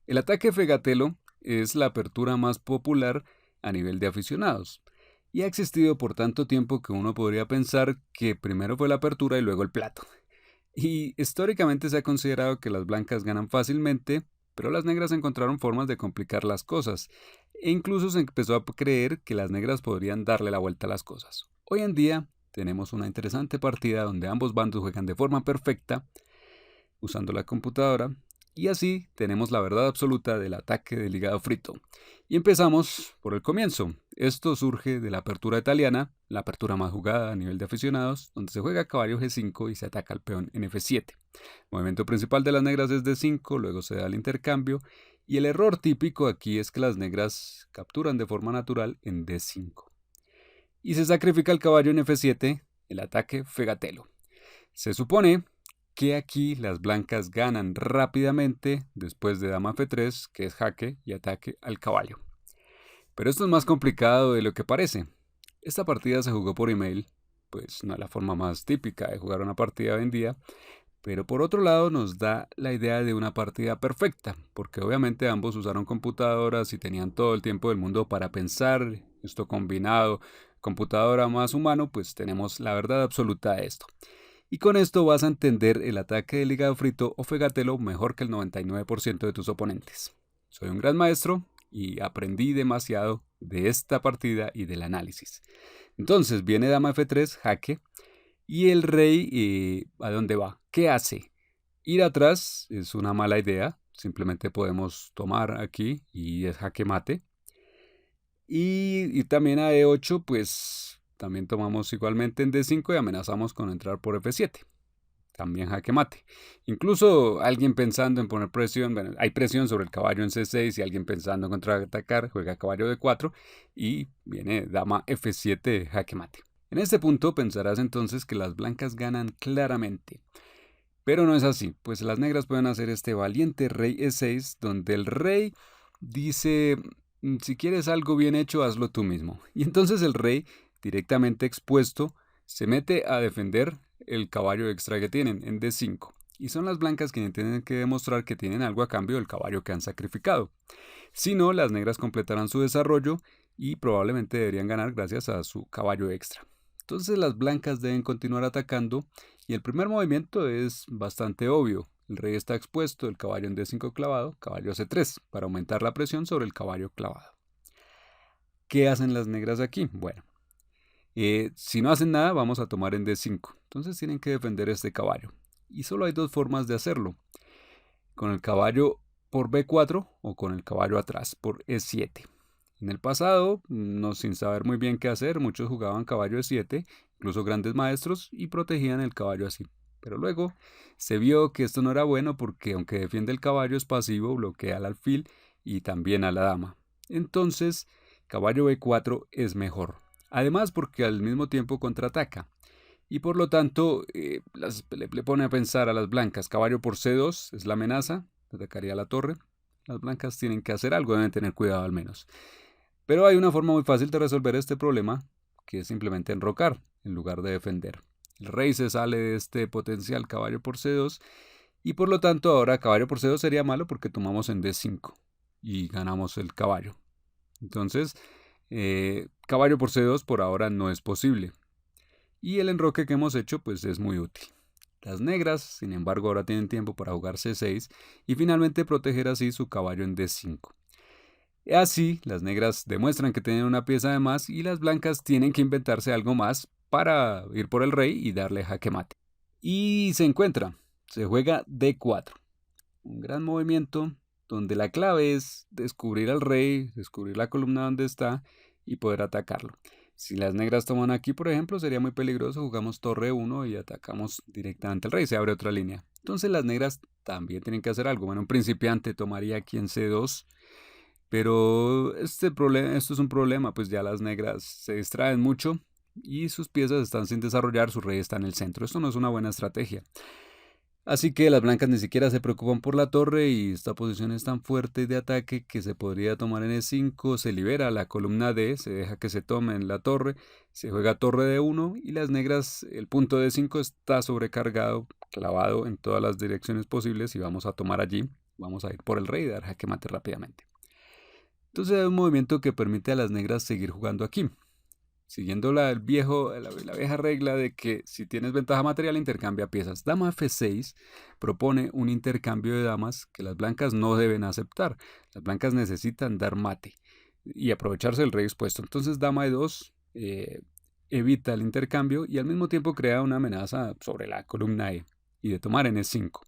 El ataque Fegatelo es la apertura más popular a nivel de aficionados y ha existido por tanto tiempo que uno podría pensar que primero fue la apertura y luego el plato. Y históricamente se ha considerado que las blancas ganan fácilmente, pero las negras encontraron formas de complicar las cosas, e incluso se empezó a creer que las negras podrían darle la vuelta a las cosas. Hoy en día tenemos una interesante partida donde ambos bandos juegan de forma perfecta, usando la computadora, y así tenemos la verdad absoluta del ataque del hígado frito. Y empezamos por el comienzo. Esto surge de la apertura italiana, la apertura más jugada a nivel de aficionados, donde se juega caballo G5 y se ataca al peón en F7. El movimiento principal de las negras es D5, luego se da el intercambio, y el error típico aquí es que las negras capturan de forma natural en D5. Y se sacrifica el caballo en F7, el ataque Fegatelo. Se supone que aquí las blancas ganan rápidamente después de dama F3, que es jaque y ataque al caballo. Pero esto es más complicado de lo que parece. Esta partida se jugó por email, pues no es la forma más típica de jugar una partida hoy en día, pero por otro lado nos da la idea de una partida perfecta, porque obviamente ambos usaron computadoras y tenían todo el tiempo del mundo para pensar. Esto combinado, computadora más humano, pues tenemos la verdad absoluta de esto. Y con esto vas a entender el ataque del hígado frito o fegatelo mejor que el 99% de tus oponentes. Soy un gran maestro y aprendí demasiado de esta partida y del análisis. Entonces viene dama F3, jaque, y el rey, ¿a dónde va? ¿Qué hace? Ir atrás es una mala idea, simplemente podemos tomar aquí y es jaque mate. Y también a E8, pues también tomamos igualmente en D5 y amenazamos con entrar por F7. También jaque mate. Incluso alguien pensando en poner presión, bueno, hay presión sobre el caballo en C6 y alguien pensando en contraatacar, juega caballo D4 y viene dama F7 jaque mate. En este punto pensarás entonces que las blancas ganan claramente. Pero no es así, pues las negras pueden hacer este valiente rey E6, donde el rey dice, si quieres algo bien hecho, hazlo tú mismo. Y entonces el rey, directamente expuesto, se mete a defender el caballo extra que tienen en D5. Y son las blancas quienes tienen que demostrar que tienen algo a cambio del caballo que han sacrificado. Si no, las negras completarán su desarrollo y probablemente deberían ganar gracias a su caballo extra. Entonces las blancas deben continuar atacando y el primer movimiento es bastante obvio. El rey está expuesto, el caballo en D5 clavado, caballo C3, para aumentar la presión sobre el caballo clavado. ¿Qué hacen las negras aquí? Bueno, si no hacen nada, vamos a tomar en D5. Entonces tienen que defender este caballo. Y solo hay dos formas de hacerlo. Con el caballo por B4 o con el caballo atrás por E7. En el pasado, no sin saber muy bien qué hacer, muchos jugaban caballo E7, incluso grandes maestros, y protegían el caballo así. Pero luego se vio que esto no era bueno porque aunque defiende el caballo es pasivo, bloquea al alfil y también a la dama. Entonces, caballo B4 es mejor. Además porque al mismo tiempo contraataca. Y por lo tanto, le pone a pensar a las blancas, caballo por C2 es la amenaza, atacaría la torre. Las blancas tienen que hacer algo, deben tener cuidado al menos. Pero hay una forma muy fácil de resolver este problema, que es simplemente enrocar, en lugar de defender. El rey se sale de este potencial caballo por C2, y por lo tanto ahora caballo por C2 sería malo porque tomamos en D5 y ganamos el caballo. Entonces, caballo por C2 por ahora no es posible. Y el enroque que hemos hecho pues es muy útil. Las negras, sin embargo, ahora tienen tiempo para jugar C6 y finalmente proteger así su caballo en D5. Así, las negras demuestran que tienen una pieza de más y las blancas tienen que inventarse algo más para ir por el rey y darle jaque mate. Y se juega D4. Un gran movimiento donde la clave es descubrir al rey, descubrir la columna donde está y poder atacarlo. Si las negras toman aquí, por ejemplo, sería muy peligroso. Jugamos torre 1 y atacamos directamente al rey. Se abre otra línea. Entonces las negras también tienen que hacer algo. Bueno, un principiante tomaría aquí en C2. Pero esto es un problema, pues ya las negras se distraen mucho y sus piezas están sin desarrollar, su rey está en el centro. Esto no es una buena estrategia. Así que las blancas ni siquiera se preocupan por la torre y esta posición es tan fuerte de ataque que se podría tomar en E5, se libera la columna D, se deja que se tome en la torre, se juega torre D1 y las negras, el punto D5 está sobrecargado, clavado en todas las direcciones posibles y vamos a tomar allí. vamos a ir por el rey y dar jaque mate rápidamente. Entonces hay un movimiento que permite a las negras seguir jugando aquí, siguiendo la vieja regla de que si tienes ventaja material intercambia piezas. Dama F6 propone un intercambio de damas que las blancas no deben aceptar. Las blancas necesitan dar mate y aprovecharse del rey expuesto. Entonces Dama E2 evita el intercambio y al mismo tiempo crea una amenaza sobre la columna E y de tomar en E5.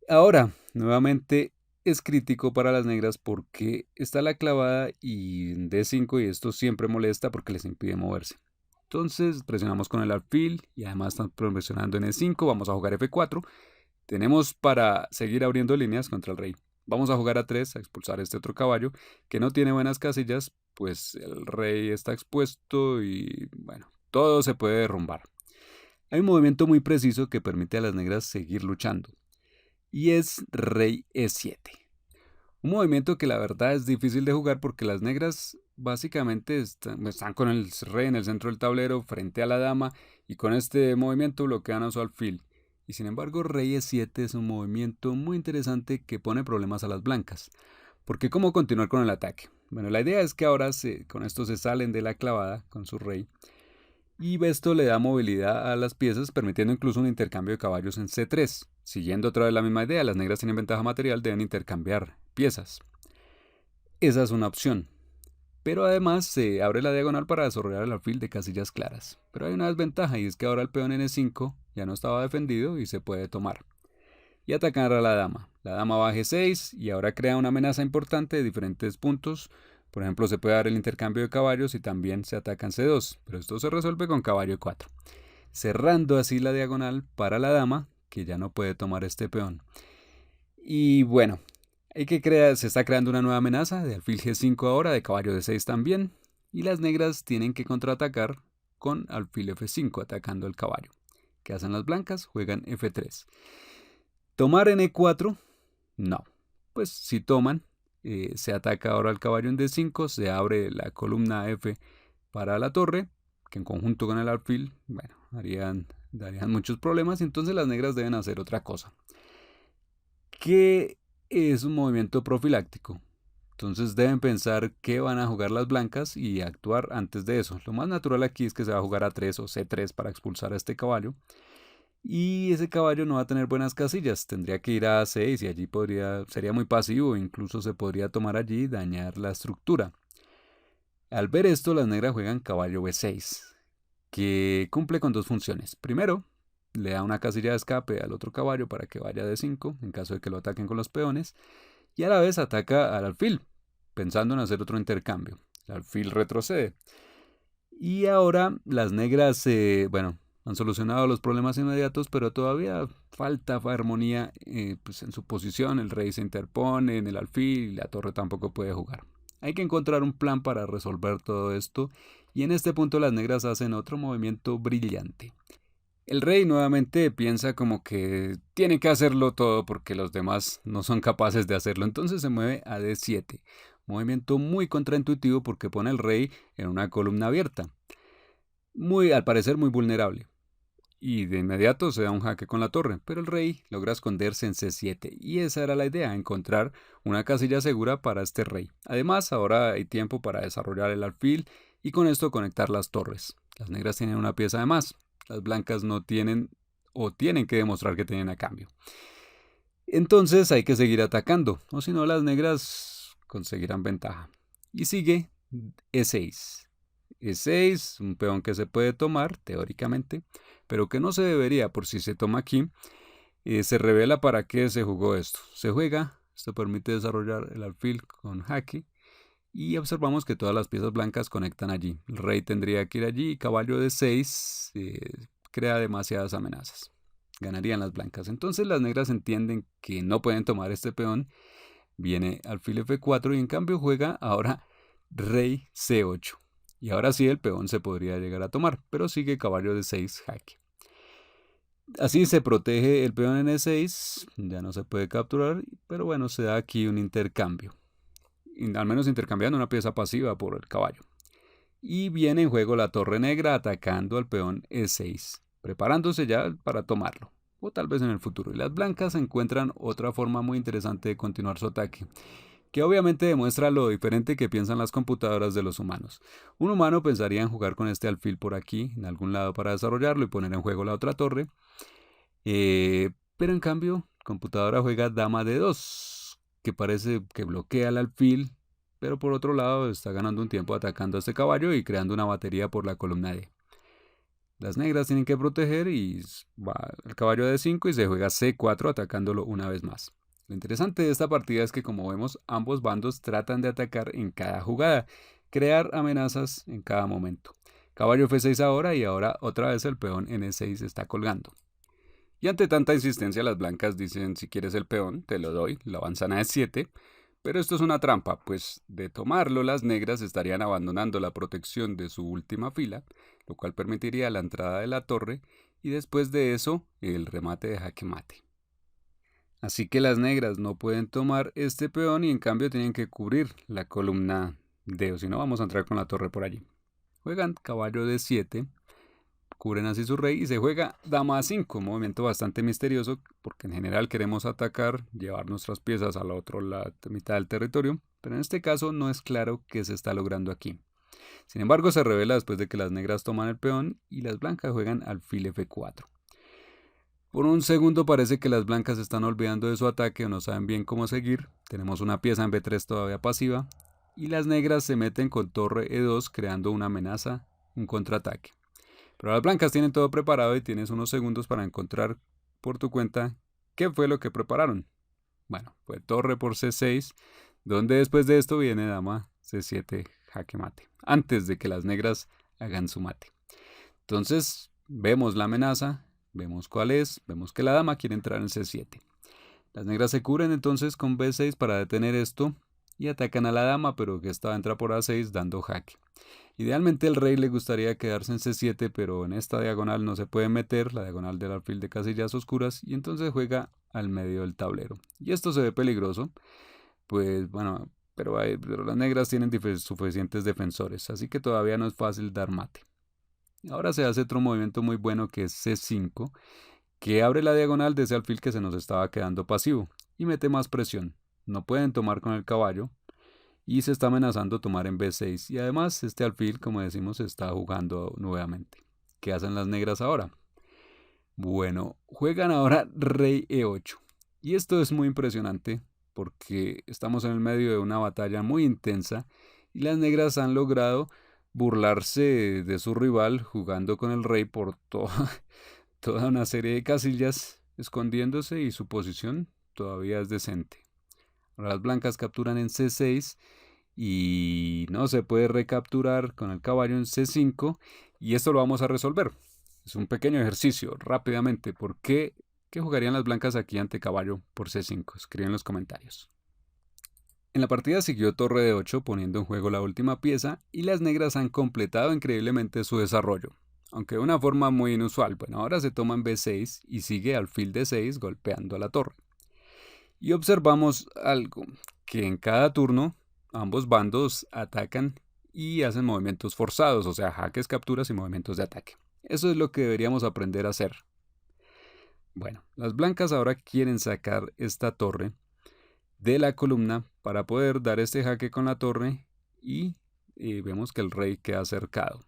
Ahora, nuevamente es crítico para las negras porque está la clavada y en D5 y esto siempre molesta porque les impide moverse. Entonces presionamos con el alfil y además están presionando en E5, vamos a jugar F4. Tenemos para seguir abriendo líneas contra el rey. Vamos a jugar A3, a expulsar este otro caballo que no tiene buenas casillas, pues el rey está expuesto y bueno, todo se puede derrumbar. Hay un movimiento muy preciso que permite a las negras seguir luchando y es rey E7. Un movimiento que la verdad es difícil de jugar porque las negras básicamente están con el rey en el centro del tablero frente a la dama y con este movimiento bloquean a su alfil. Y sin embargo rey E7 es un movimiento muy interesante que pone problemas a las blancas. Porque ¿cómo continuar con el ataque? Bueno, la idea es que ahora con esto se salen de la clavada con su rey. Y esto le da movilidad a las piezas, permitiendo incluso un intercambio de caballos en C3. Siguiendo otra vez la misma idea, las negras tienen ventaja material, deben intercambiar piezas. Esa es una opción. Pero además se abre la diagonal para desarrollar el alfil de casillas claras. Pero hay una desventaja y es que ahora el peón en E5 ya no estaba defendido y se puede tomar. Y atacar a la dama. La dama va a G6 y ahora crea una amenaza importante de diferentes puntos. Por ejemplo, se puede dar el intercambio de caballos y también se ataca en C2, pero esto se resuelve con caballo E4, cerrando así la diagonal para la dama, que ya no puede tomar este peón. Y bueno, se está creando una nueva amenaza de alfil G5 ahora, de caballo D6 también, y las negras tienen que contraatacar con alfil F5, atacando el caballo. ¿Qué hacen las blancas? Juegan F3. ¿Tomar en E4? No. Pues si toman, se ataca ahora al caballo en D5, se abre la columna F para la torre, que en conjunto con el alfil, bueno, darían muchos problemas, y entonces las negras deben hacer otra cosa, que es un movimiento profiláctico. Entonces deben pensar qué van a jugar las blancas y actuar antes de eso. Lo más natural aquí es que se va a jugar A3 o C3 para expulsar a este caballo. Y ese caballo no va a tener buenas casillas, tendría que ir a A6 y allí sería muy pasivo, incluso se podría tomar allí y dañar la estructura. Al ver esto, las negras juegan caballo B6, que cumple con dos funciones. Primero, le da una casilla de escape al otro caballo para que vaya a D5, en caso de que lo ataquen con los peones, y a la vez ataca al alfil, pensando en hacer otro intercambio. El alfil retrocede. Y ahora las negras, han solucionado los problemas inmediatos, pero todavía falta armonía pues en su posición. El rey se interpone en el alfil y la torre tampoco puede jugar. Hay que encontrar un plan para resolver todo esto y en este punto las negras hacen otro movimiento brillante. El rey nuevamente piensa como que tiene que hacerlo todo porque los demás no son capaces de hacerlo, entonces se mueve a D7. Movimiento muy contraintuitivo porque pone al rey en una columna abierta. Al parecer muy vulnerable. Y de inmediato se da un jaque con la torre, pero el rey logra esconderse en C7 y esa era la idea, encontrar una casilla segura para este rey. Además, ahora hay tiempo para desarrollar el alfil y con esto conectar las torres. Las negras tienen una pieza de más, las blancas no tienen o tienen que demostrar que tienen a cambio. Entonces hay que seguir atacando, o si no las negras conseguirán ventaja. Y sigue E6. E6, un peón que se puede tomar, teóricamente, pero que no se debería por si se toma aquí. Se revela para qué se jugó esto. Se juega, esto permite desarrollar el alfil con jaque, y observamos que todas las piezas blancas conectan allí. El rey tendría que ir allí y caballo de 6 crea demasiadas amenazas. Ganarían las blancas. Entonces las negras entienden que no pueden tomar este peón. Viene alfil F4 y en cambio juega ahora rey C8. Y ahora sí el peón se podría llegar a tomar, pero sigue caballo de 6 jaque. Así se protege el peón en E6, ya no se puede capturar, pero bueno, se da aquí un intercambio. Al menos intercambiando una pieza pasiva por el caballo. Y viene en juego la torre negra atacando al peón E6, preparándose ya para tomarlo. o tal vez en el futuro. Y las blancas encuentran otra forma muy interesante de continuar su ataque, que obviamente demuestra lo diferente que piensan las computadoras de los humanos. Un humano pensaría en jugar con este alfil por aquí, en algún lado para desarrollarlo y poner en juego la otra torre, pero en cambio, computadora juega dama de 2, que parece que bloquea el alfil, pero por otro lado está ganando un tiempo atacando a este caballo y creando una batería por la columna D. Las negras tienen que proteger y va el caballo a D5 y se juega C4 atacándolo una vez más. Lo interesante de esta partida es que, como vemos, ambos bandos tratan de atacar en cada jugada, crear amenazas en cada momento. Caballo F6 ahora y ahora otra vez el peón N6 está colgando. Y ante tanta insistencia las blancas dicen: si quieres el peón, te lo doy, lo avanzan a E7, pero esto es una trampa, pues de tomarlo las negras estarían abandonando la protección de su última fila, lo cual permitiría la entrada de la torre y después de eso el remate de jaque mate. Así que las negras no pueden tomar este peón y en cambio tienen que cubrir la columna D, o si no vamos a entrar con la torre por allí. Juegan caballo D7, cubren así su rey y se juega dama A5, un movimiento bastante misterioso porque en general queremos atacar, llevar nuestras piezas a la otra mitad del territorio, pero en este caso no es claro qué se está logrando aquí. Sin embargo, se revela después de que las negras toman el peón y las blancas juegan alfil F4. Por un segundo parece que las blancas están olvidando de su ataque o no saben bien cómo seguir. Tenemos una pieza en B3 todavía pasiva y las negras se meten con torre E2 creando una amenaza, un contraataque. Pero las blancas tienen todo preparado y tienes unos segundos para encontrar por tu cuenta qué fue lo que prepararon. Bueno, fue torre por C6, donde después de esto viene dama C7 jaque mate, antes de que las negras hagan su mate. Entonces vemos la amenaza, vemos cuál es, vemos que la dama quiere entrar en C7. Las negras se cubren entonces con B6 para detener esto y atacan a la dama, pero que esta entra por A6 dando jaque. Idealmente el rey le gustaría quedarse en C7, pero en esta diagonal no se puede meter, la diagonal del alfil de casillas oscuras, y entonces juega al medio del tablero. Y esto se ve peligroso, pues bueno, pero las negras tienen suficientes defensores, así que todavía no es fácil dar mate. Ahora se hace otro movimiento muy bueno que es C5, que abre la diagonal de ese alfil que se nos estaba quedando pasivo y mete más presión. No pueden tomar con el caballo y se está amenazando tomar en B6 y además este alfil, como decimos, está jugando nuevamente. ¿Qué hacen las negras ahora? Bueno, juegan ahora rey E8 y esto es muy impresionante porque estamos en el medio de una batalla muy intensa y las negras han logrado burlarse de su rival jugando con el rey por toda una serie de casillas, escondiéndose, y su posición todavía es decente. Ahora las blancas capturan en C6 y no se puede recapturar con el caballo en C5 y esto lo vamos a resolver. Es un pequeño ejercicio, rápidamente. ¿Qué jugarían las blancas aquí ante caballo por C5? Escriben en los comentarios. En la partida siguió torre de 8 poniendo en juego la última pieza y las negras han completado increíblemente su desarrollo, aunque de una forma muy inusual. Bueno, ahora se toma en B6 y sigue alfil D6 golpeando a la torre. Y observamos algo, que en cada turno ambos bandos atacan y hacen movimientos forzados, o sea, jaques, capturas y movimientos de ataque. Eso es lo que deberíamos aprender a hacer. Bueno, las blancas ahora quieren sacar esta torre de la columna para poder dar este jaque con la torre y vemos que el rey queda cercado.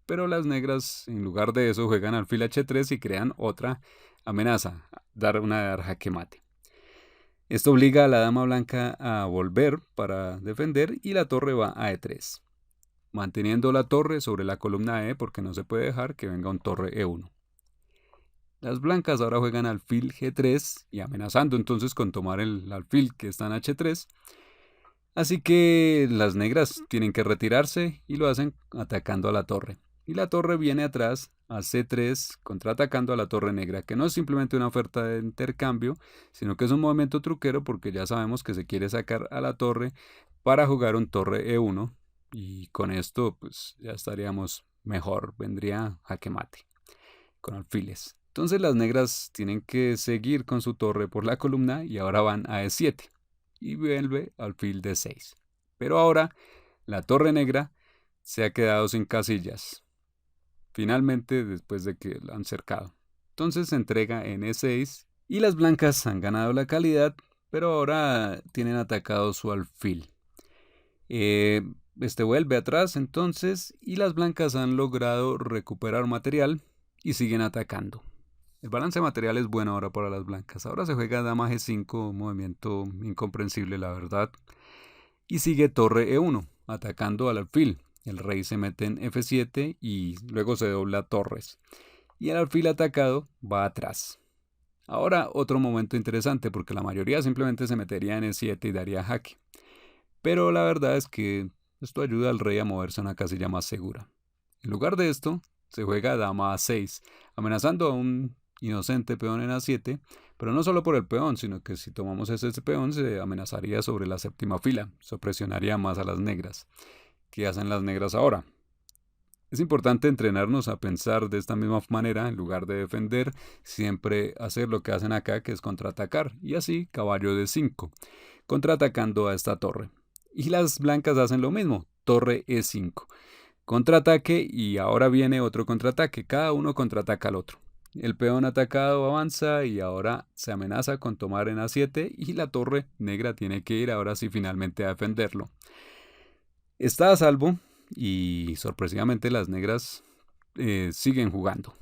Pero las negras, en lugar de eso, juegan alfil H3 y crean otra amenaza, dar jaque mate. Esto obliga a la dama blanca a volver para defender y la torre va a E3, manteniendo la torre sobre la columna E porque no se puede dejar que venga un torre E1. Las blancas ahora juegan alfil G3 y amenazando entonces con tomar el alfil que está en H3. Así que las negras tienen que retirarse y lo hacen atacando a la torre. Y la torre viene atrás a C3 contraatacando a la torre negra, que no es simplemente una oferta de intercambio, sino que es un movimiento truquero porque ya sabemos que se quiere sacar a la torre para jugar un torre E1 y con esto pues ya estaríamos mejor, vendría jaque mate con alfiles. Entonces las negras tienen que seguir con su torre por la columna y ahora van a E7 y vuelve alfil D6. Pero ahora la torre negra se ha quedado sin casillas, finalmente después de que la han cercado. Entonces se entrega en E6 y las blancas han ganado la calidad, pero ahora tienen atacado su alfil. Este vuelve atrás entonces y las blancas han logrado recuperar material y siguen atacando. El balance de material es bueno ahora para las blancas. Ahora se juega dama G5, un movimiento incomprensible la verdad. Y sigue torre E1, atacando al alfil. El rey se mete en F7 y luego se dobla torres. Y el alfil atacado va atrás. Ahora otro momento interesante porque la mayoría simplemente se metería en E7 y daría jaque. Pero la verdad es que esto ayuda al rey a moverse a una casilla más segura. En lugar de esto, se juega dama A6, amenazando a un inocente peón en A7, pero no solo por el peón, sino que si tomamos ese peón se amenazaría sobre la séptima fila, se presionaría más a las negras. ¿Qué hacen las negras ahora? Es importante entrenarnos a pensar de esta misma manera, en lugar de defender, siempre hacer lo que hacen acá, que es contraatacar, y así caballo de 5, contraatacando a esta torre. Y las blancas hacen lo mismo, torre E5. Contraataque y ahora viene otro contraataque, cada uno contraataca al otro. El peón atacado avanza y ahora se amenaza con tomar en A7 y la torre negra tiene que ir ahora sí finalmente a defenderlo. Está a salvo y sorpresivamente las negras siguen jugando.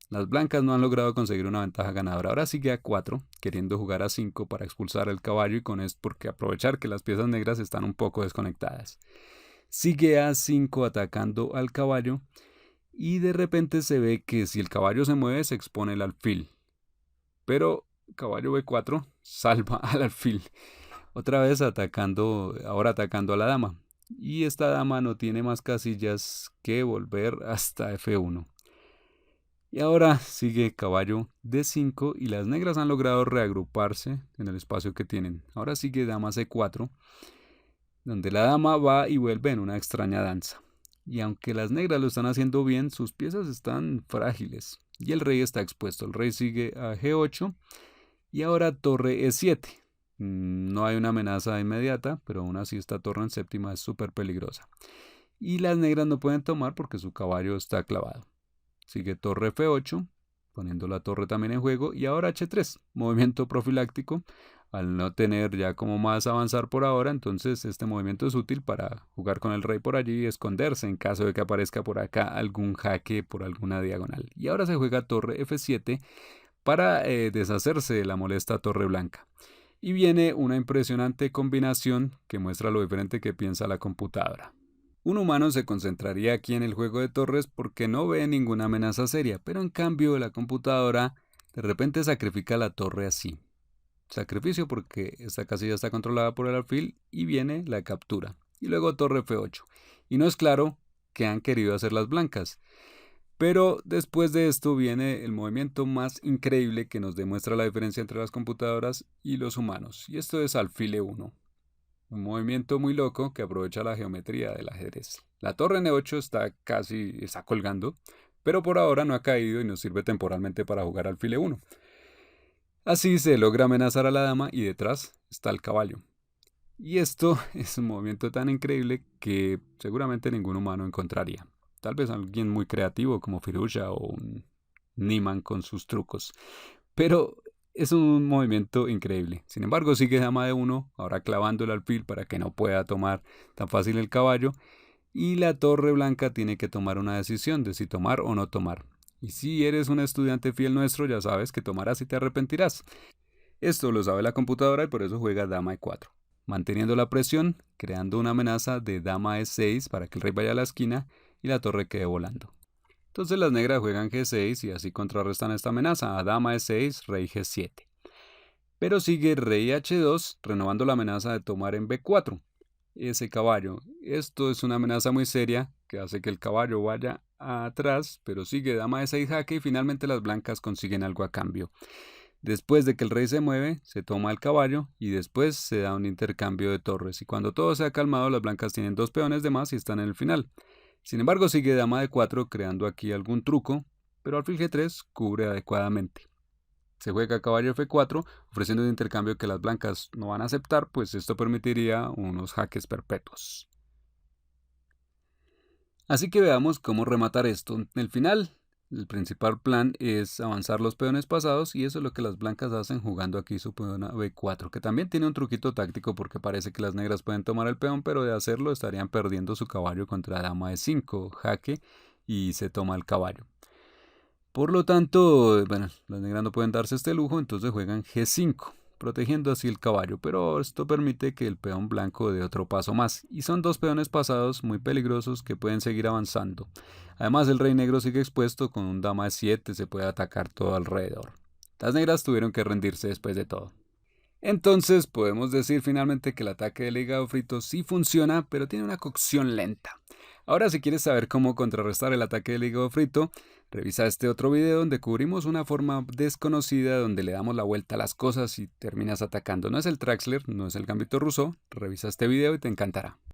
Las blancas no han logrado conseguir una ventaja ganadora. Ahora sigue A4, queriendo jugar A5 para expulsar al caballo y con esto porque aprovechar que las piezas negras están un poco desconectadas. Sigue A5 atacando al caballo y de repente se ve que si el caballo se mueve se expone el alfil. Pero caballo B4 salva al alfil. Otra vez ahora atacando a la dama. Y esta dama no tiene más casillas que volver hasta F1. Y ahora sigue caballo D5 y las negras han logrado reagruparse en el espacio que tienen. Ahora sigue dama C4, donde la dama va y vuelve en una extraña danza. Y aunque las negras lo están haciendo bien, sus piezas están frágiles. Y el rey está expuesto. El rey sigue a G8 y ahora torre E7. No hay una amenaza inmediata, pero aún así esta torre en séptima es súper peligrosa. Y las negras no pueden tomar porque su caballo está clavado. Sigue torre F8, poniendo la torre también en juego. Y ahora H3, movimiento profiláctico. Al no tener ya como más avanzar por ahora, entonces este movimiento es útil para jugar con el rey por allí y esconderse en caso de que aparezca por acá algún jaque por alguna diagonal. Y ahora se juega torre F7 para deshacerse de la molesta torre blanca. Y viene una impresionante combinación que muestra lo diferente que piensa la computadora. Un humano se concentraría aquí en el juego de torres porque no ve ninguna amenaza seria, pero en cambio la computadora de repente sacrifica la torre así. Sacrificio porque esta casilla está controlada por el alfil y viene la captura. Y luego torre F8. Y no es claro qué han querido hacer las blancas. Pero después de esto viene el movimiento más increíble que nos demuestra la diferencia entre las computadoras y los humanos. Y esto es alfil E1. Un movimiento muy loco que aprovecha la geometría del ajedrez. La torre N8 está colgando, pero por ahora no ha caído y nos sirve temporalmente para jugar alfil E1. Así se logra amenazar a la dama y detrás está el caballo. Y esto es un movimiento tan increíble que seguramente ningún humano encontraría. Tal vez alguien muy creativo como Firuza o un Niemann con sus trucos. Pero es un movimiento increíble. Sin embargo, sigue dama de 1, ahora clavando el alfil para que no pueda tomar tan fácil el caballo. Y la torre blanca tiene que tomar una decisión de si tomar o no tomar. Y si eres un estudiante fiel nuestro, ya sabes que tomarás y te arrepentirás. Esto lo sabe la computadora y por eso juega dama E4. Manteniendo la presión, creando una amenaza de dama E6 para que el rey vaya a la esquina y la torre quede volando. Entonces las negras juegan G6 y así contrarrestan esta amenaza a dama E6, rey G7. Pero sigue rey H2, renovando la amenaza de tomar en B4. Ese caballo. Esto es una amenaza muy seria que hace que el caballo vaya atrás, pero sigue dama E6 jaque y finalmente las blancas consiguen algo a cambio. Después de que el rey se mueve, se toma el caballo y después se da un intercambio de torres. Y cuando todo se ha calmado, las blancas tienen 2 peones de más y están en el final. Sin embargo, sigue dama de 4 creando aquí algún truco, pero alfil G3 cubre adecuadamente. Se juega caballo F4, ofreciendo un intercambio que las blancas no van a aceptar, pues esto permitiría unos jaques perpetuos. Así que veamos cómo rematar esto. En el final, El principal plan es avanzar los peones pasados y eso es lo que las blancas hacen jugando aquí su peón a B4, que también tiene un truquito táctico porque parece que las negras pueden tomar el peón, pero de hacerlo estarían perdiendo su caballo contra dama E5, jaque, y se toma el caballo. Por lo tanto, bueno, las negras no pueden darse este lujo, entonces juegan G5, protegiendo así el caballo, pero esto permite que el peón blanco dé otro paso más, y son dos peones pasados muy peligrosos que pueden seguir avanzando. Además, el rey negro sigue expuesto, con un dama E7 se puede atacar todo alrededor. Las negras tuvieron que rendirse después de todo. Entonces podemos decir finalmente que el ataque del hígado frito sí funciona, pero tiene una cocción lenta. Ahora, si quieres saber cómo contrarrestar el ataque del hígado frito, revisa este otro video donde cubrimos una forma desconocida donde le damos la vuelta a las cosas y terminas atacando. No es el Traxler, no es el Gambito Rousseau. Revisa este video y te encantará.